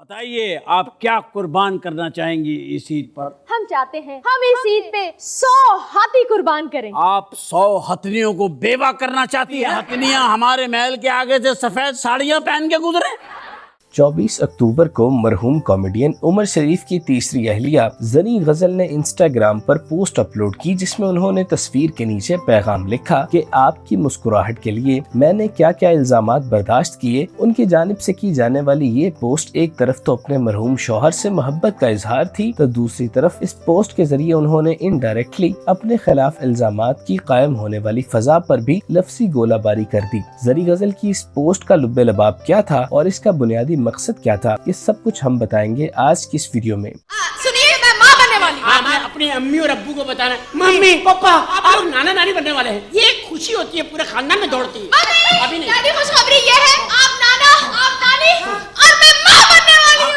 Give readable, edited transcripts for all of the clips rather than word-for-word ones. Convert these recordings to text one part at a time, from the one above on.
बताइए, आप क्या कुर्बान करना चाहेंगी इस ईद पर? हम चाहते हैं हम इस ईद पे 100 हाथी कुर्बान करें। आप 100 हथनियों को बेवा करना चाहती है? हथनियां हमारे महल के आगे से सफेद साड़ियां पहन के गुजरे। 24 अक्टूबर को मरहूम कॉमेडियन उमर शरीफ की तीसरी अहलिया ज़री गजल ने इंस्टाग्राम पर पोस्ट अपलोड की, जिसमें उन्होंने तस्वीर के नीचे पैगाम लिखा कि आपकी मुस्कुराहट के लिए मैंने क्या क्या इल्जामात बर्दाश्त किए। उनकी जानिब से की जाने वाली ये पोस्ट एक तरफ तो अपने मरहूम शौहर से मोहब्बत का इजहार थी, तो दूसरी तरफ इस पोस्ट के जरिए उन्होंने इनडायरेक्टली अपने खिलाफ इल्जामात की कायम होने वाली फजा पर भी लफ्जी गोलाबारी कर दी। ज़री गजल की इस पोस्ट का लुब्बे लबाब क्या था और इसका बुनियादी मकसद क्या था, ये सब कुछ हम बताएंगे आज की इस वीडियो में। सुनिए, मैं माँ बनने वाली हूँ। मैं अपनी अम्मी और अब्बू को बताना, मम्मी पापा आप लोग नाना नानी बनने वाले हैं। ये खुशी होती है, पूरे खानदान में दौड़ती है। अभी नहीं। डैडी, खुशखबरी ये है, आप नाना, आप नानी और मैं माँ बनने वाली हूँ।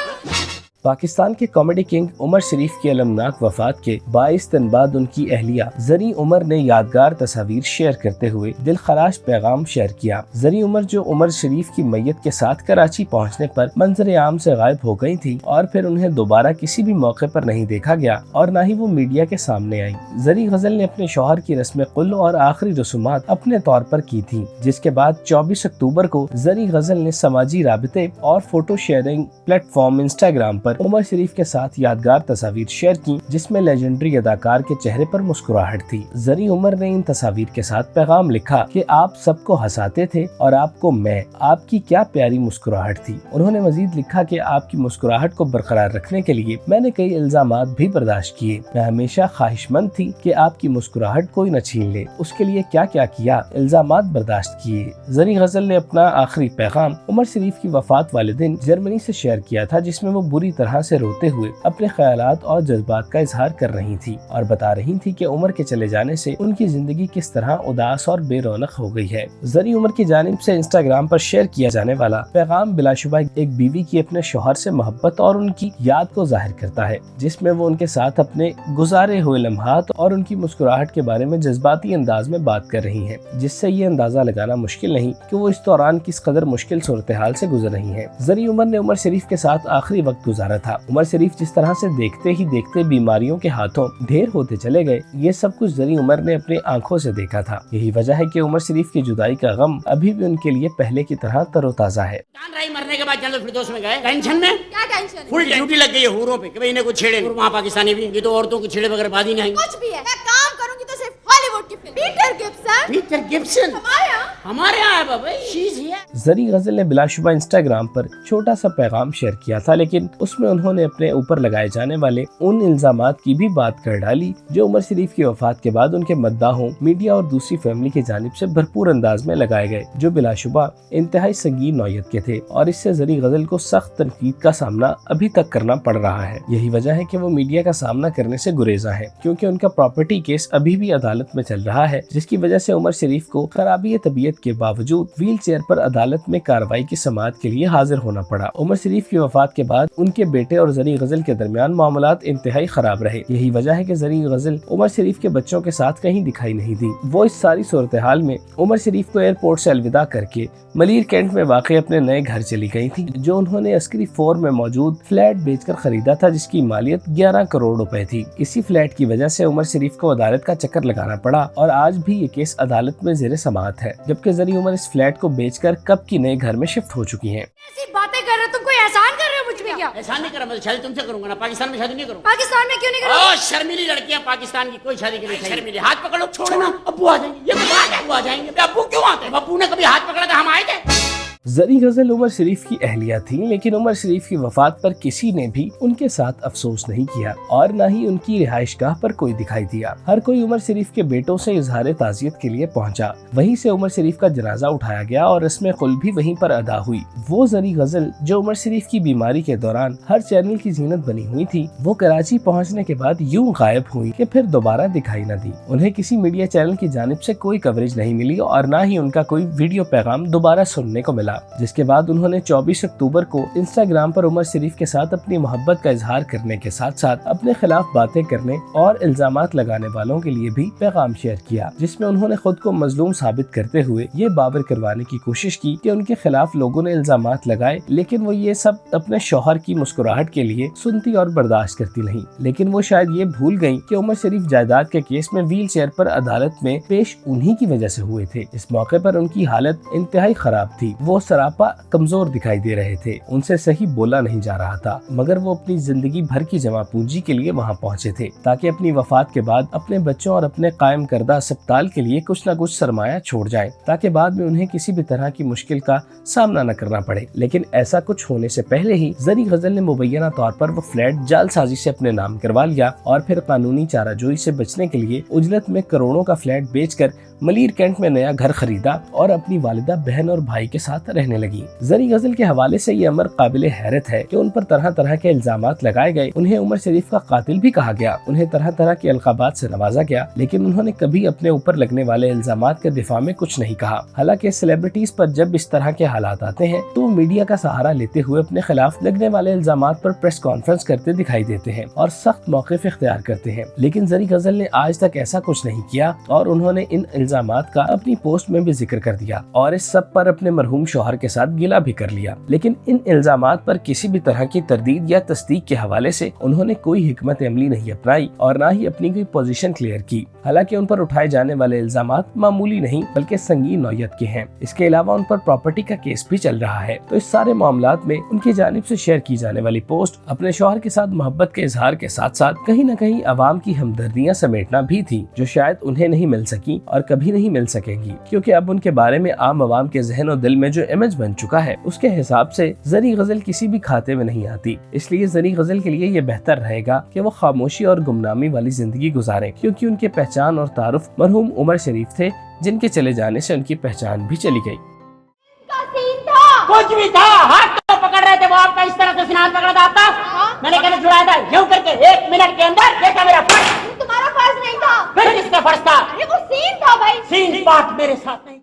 पाकिस्तान के कॉमेडी किंग उमर शरीफ की अलमनाक वफात के 22 दिन बाद उनकी अहलिया ज़री उमर ने यादगार तस्वीर शेयर करते हुए दिलखराश पैगाम शेयर किया। ज़री उमर, जो उमर शरीफ की मैयत के साथ कराची पहुंचने पर मंजर आम से गायब हो गई थी और फिर उन्हें दोबारा किसी भी मौके पर नहीं देखा गया और न ही वो मीडिया के सामने आई। ज़री गजल ने अपने शौहर की रस्म कुल और आखिरी रसूमात अपने तौर पर की थी, जिसके बाद 24 अक्टूबर को ज़री गजल ने समाजी राबते और फोटो शेयरिंग प्लेटफॉर्म इंस्टाग्राम पर उमर शरीफ के साथ यादगार तस्वीर शेयर की, जिसमें लेजेंडरी अदाकार के चेहरे पर मुस्कुराहट थी। ज़री उमर ने इन तस्वीर के साथ पैगाम लिखा कि आप सबको हंसाते थे और आपको मैं, आपकी क्या प्यारी मुस्कुराहट थी। उन्होंने मजीद लिखा कि आपकी मुस्कुराहट को बरकरार रखने के लिए मैंने कई इल्जामात भी बर्दाश्त किए। मैं हमेशा ख्वाहिशमंद थी कि आपकी मुस्कुराहट कोई न छीन ले, उसके लिए क्या क्या किया, इल्जामात बर्दाश्त किए। ज़री गजल ने अपना आखिरी पैगाम उमर शरीफ की वफात वाले दिन जर्मनी से शेयर किया था, जिसमें वो बुरी तरह से रोते हुए अपने ख्यालात और जज्बात का इजहार कर रही थी और बता रही थी कि उमर के चले जाने से उनकी जिंदगी किस तरह उदास और बेरौनक हो गई है। ज़री उमर की जानिब से इंस्टाग्राम पर शेयर किया जाने वाला पैगाम बिलाशुबा एक बीवी की अपने शौहर से मोहब्बत और उनकी याद को जाहिर करता है, जिसमें वो उनके साथ अपने गुजारे हुए लम्हात और उनकी मुस्कुराहट के बारे में जज्बाती अंदाज में बात कर रही है, जिससे ये अंदाजा लगाना मुश्किल नहीं कि वो इस दौरान किस कदर मुश्किल सूरत हाल से गुजर रही है। ज़री उमर ने उमर शरीफ के साथ आखिरी वक्त गुजारा था। उमर शरीफ जिस तरह से देखते ही देखते बीमारियों के हाथों ढेर होते चले गए, ये सब कुछ ज़री उमर ने अपनी आंखों से देखा था। यही वजह है कि उमर शरीफ की जुदाई का गम अभी भी उनके लिए पहले की तरह तरोताजा है। जान रही मरने के बाद जन्नत फिरदौस में गए, टेंशन में क्या टेंशन है? फुल ड्यूटी लग गई है हूरों पे कि भाई इन्हें कुछ छेड़े नहीं। वहाँ पाकिस्तानी भी, ये तो औरतों की छेड़े वगैरह बाजी नहीं। कुछ भी है, मैं काम करूंगी तो सिर्फ हॉलीवुड की फिल्म। पीटर गिब्सन हमारे यहाँ है बाबा, शी इज हियर। ज़री गजल ने बिलाशुबा इंस्टाग्राम पर छोटा सा पैगाम शेयर किया था, लेकिन उसमें उन्होंने अपने ऊपर लगाए जाने वाले उन इल्जामात की भी बात कर डाली जो उमर शरीफ की वफात के बाद उनके मद्दाहों, मीडिया और दूसरी फैमिली की जानिब से भरपूर अंदाज में लगाए गए, जो बिलाशुबा इंतहाई संगीन नौयत के थे और इससे ज़री गजल को सख्त तनकीद का सामना अभी तक करना पड़ रहा है। यही वजह है कि वो मीडिया का सामना करने से गुरेजा है, क्योंकि उनका प्रॉपर्टी केस अभी भी अदालत में चल रहा है, जिसकी वजह से उमर शरीफ को खराबी तबीयत के बावजूद व्हील चेयर पर अदालत में कार्रवाई की समाअत के लिए हाजिर होना पड़ा। उमर शरीफ की वफात के बाद उनके बेटे और ज़री गजल के दरमियान मामलात इंतहाई खराब रहे। यही वजह है कि ज़री गजल उमर शरीफ के बच्चों के साथ कहीं दिखाई नहीं दी। वो इस सारी सूरत हाल में उमर शरीफ को एयरपोर्ट से अलविदा करके मलीर कैंट में वाक़ अपने नए घर चली गई थी, जो उन्होंने अस्करी 4 में मौजूद फ्लैट बेचकर खरीदा था, जिसकी मालियत 11 करोड़ रुपए थी। इसी फ्लैट की वजह से उमर शरीफ को अदालत का चक्कर लगाना पड़ा और आज भी ये केस अदालत में ज़ेरे समाअत है, जबकि ज़री उमर इस फ्लैट को बेचकर कब की नए घर में शिफ्ट हो चुकी हैं। ऐसी बातें कर रहे हो, तुम कोई एहसान कर रहे हो मुझ पे क्या? ऐसा नहीं करा, मैं शादी तुमसे करूंगा ना, पाकिस्तान में शादी नहीं करूंगा। पाकिस्तान में क्यों नहीं करोगे? ओ शर्मीली लड़कियां पाकिस्तान की कोई शादी के लिए शर्मीली। हाथ पकड़ो, छोड़ना, अब्बू आ जाएंगे। ये बात है, अब्बू आ जाएंगे। अब्बू क्यों आते हैं? अब्बू ने कभी हाथ पकड़ा था हम आए थे? ज़री गजल उमर शरीफ की अहलिया थी, लेकिन उमर शरीफ की वफात पर किसी ने भी उनके साथ अफसोस नहीं किया और न ही उनकी रिहाइशगाह पर कोई दिखाई दिया। हर कोई उमर शरीफ के बेटों से इजहार ताज़ियत के लिए पहुंचा। वहीं से उमर शरीफ का जनाजा उठाया गया और रस्म कुल भी वहीं पर अदा हुई। वो ज़री गजल जो उमर शरीफ की बीमारी के दौरान हर चैनल की जीनत बनी हुई थी, वो कराची पहुँचने के बाद यूं गायब हुई कि फिर दोबारा दिखाई न दी। उन्हें किसी मीडिया चैनल की जानिब से कोई कवरेज नहीं मिली और न ही उनका कोई वीडियो पैगाम दोबारा सुनने को मिला। चला, जिसके बाद उन्होंने 24 अक्टूबर को इंस्टाग्राम पर उमर शरीफ के साथ अपनी मोहब्बत का इजहार करने के साथ साथ अपने खिलाफ बातें करने और इल्जामात लगाने वालों के लिए भी पैगाम शेयर किया, जिसमें उन्होंने खुद को मजलूम साबित करते हुए ये बावर करवाने की कोशिश की कि उनके खिलाफ लोगों ने इल्जामात लगाए, लेकिन वो ये सब अपने शौहर की मुस्कुराहट के लिए सुनती और बर्दाश्त करती नहीं। लेकिन वो शायद ये भूल गयी कि उमर शरीफ जायदाद के केस में व्हील चेयर पर अदालत में पेश उन्हीं की वजह से हुए थे। इस मौके पर उनकी हालत इंतहाई खराब थी, वो सरापा कमजोर दिखाई दे रहे थे, उनसे सही बोला नहीं जा रहा था, मगर वो अपनी जिंदगी भर की जमा पूंजी के लिए वहाँ पहुँचे थे ताकि अपनी वफात के बाद अपने बच्चों और अपने कायम करदा अस्पताल के लिए कुछ न कुछ सरमाया छोड़ जाएं, ताकि बाद में उन्हें किसी भी तरह की मुश्किल का सामना न करना पड़े। लेकिन ऐसा कुछ होने से पहले ही जरी गजल ने मुबैना तौर पर वो फ्लैट जालसाजी से अपने नाम करवा लिया और फिर कानूनी चाराजोई से बचने के लिए उजलत में करोड़ों का फ्लैट बेचकर मलीर कैंट में नया घर खरीदा और अपनी वालिदा, बहन और भाई के साथ रहने लगी। जरी गजल के हवाले से ये अमर काबिले हैरत है कि उन पर तरह तरह के इल्जामात लगाए गए, उन्हें उमर शरीफ का कातिल भी कहा गया, उन्हें तरह तरह के अलकाबात से नवाजा गया, लेकिन उन्होंने कभी अपने ऊपर लगने वाले इल्जामात के दिफा में कुछ नहीं कहा। हालांकि सेलिब्रिटीज पर जब इस तरह के हालात आते हैं तो मीडिया का सहारा लेते हुए अपने खिलाफ लगने वाले इल्जामात पर प्रेस कॉन्फ्रेंस करते दिखाई देते हैं और सख्त मौक़िफ़ इख्तियार करते हैं, लेकिन जरी गजल ने आज तक ऐसा कुछ नहीं किया और उन्होंने इन इल्जामात का अपनी पोस्ट में भी जिक्र कर दिया और इस सब पर अपने मरहूम शौहर के साथ गिला भी कर लिया। लेकिन इन इल्जामात पर किसी भी तरह की तरदीद या तस्दीक के हवाले से उन्होंने कोई हिकमत अमली नहीं अपनाई और न ही अपनी कोई पोजीशन क्लियर की। हालांकि उन पर उठाए जाने वाले इल्जामात मामूली नहीं बल्कि संगीन नौयत के हैं। इसके अलावा उन पर प्रॉपर्टी का केस भी चल रहा है। तो इस सारे मामलात में उनकी जानिब से शेयर की जाने वाली पोस्ट अपने शौहर के साथ मोहब्बत के इजहार के साथ साथ कहीं न कहीं अवाम की हमदर्दियां समेटना भी थी, जो शायद उन्हें नहीं मिल सकी और कभी नहीं मिल सकेंगी, क्योंकि अब उनके बारे में आम अवाम के जहन और दिल में जो इमेज बन चुका है उसके हिसाब से जरी गजल किसी भी खाते में नहीं आती। इसलिए जरी गजल के लिए ये बेहतर रहेगा कि वो खामोशी और गुमनामी वाली जिंदगी गुजारें, क्योंकि उनके पहचान और तारुफ मरहूम उमर शरीफ थे, जिनके चले जाने से उनकी पहचान भी चली गई। कुछ भी था, हाथ तो पकड़ रहे थे वो आपका, इस तरह से सिनार पकड़ा था आपका। मैंने कहना छुड़ाया था यूं करके 1 मिनट के अंदर। देखा मेरा फर्ज? तुम्हारा फर्ज नहीं था। फिर किसका फर्ज था? ये वो सीन था भाई। सीन बात मेरे साथ नहीं।